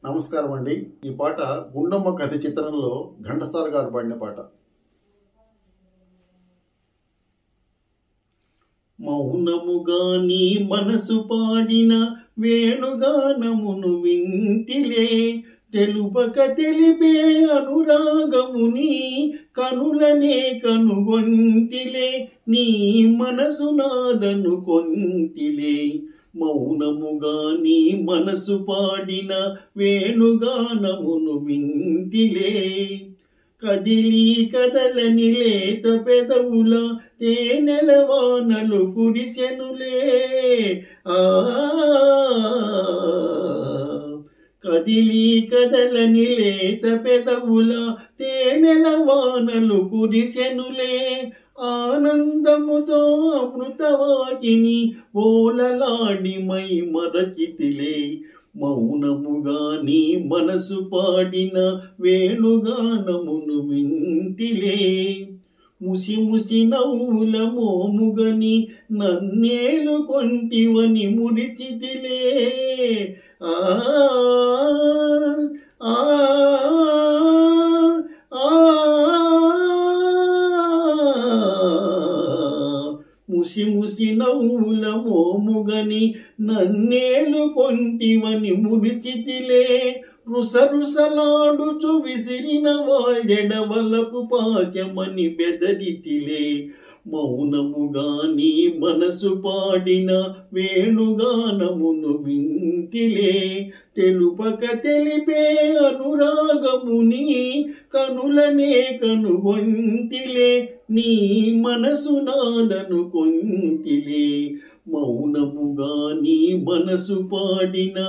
నమస్కారం అండి. ఈ పాట గుండమ్మ కథ చిత్రంలో ఘంటసాల గారు పాడిన పాట. మౌనముగా నీ మనసు పాడిన వేణుగానమును వింటిలే, తెలుపక తెలిపే అనురాగముని కనులనే కనుగొంటిలే, నీ మనసు నాదను కొంటిలే. మౌనముగా నీ మనసు పాడిన వేణుగానమును వింటిలే, కదిలి కదలని లేత పెదవుల తేనెల వానలు కురిసెనులే. కదిలి కదలని లేత పెదవుల తేనెల వానలు కురిసెనులే, ఆనందముతో అమృతవాకిని ఓలలాడి మై మరచితిలే. మౌనముగా నీ మనసు పాడిన వేణుగానమును వింటిలే, ముసి ముసి నవ్వుల మోముగని నన్నేలు కొంటివని మురిసితిలే. ఆ ఆ ముసి ముసి నవ్వుల మోముగని నన్నేలు కొంటివని మురిసితిలే, రుసరుసలాడుచు విసిరిన వాడెడవలపు పాశమని బెదరితిలే. మౌనముగా నీ మనసు పాడిన వేణుగానమును వింటిలే, తెలుపక తెలిపే అనురాగముని కనులనే కనుగొంటిలే, నీ మనసు నాదను కొంటిలే. మౌనముగా నీ మనసు పాడిన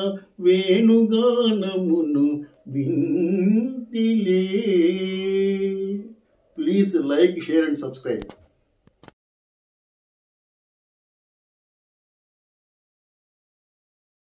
వేణుగానమును వింటిలే. Please like, share and subscribe.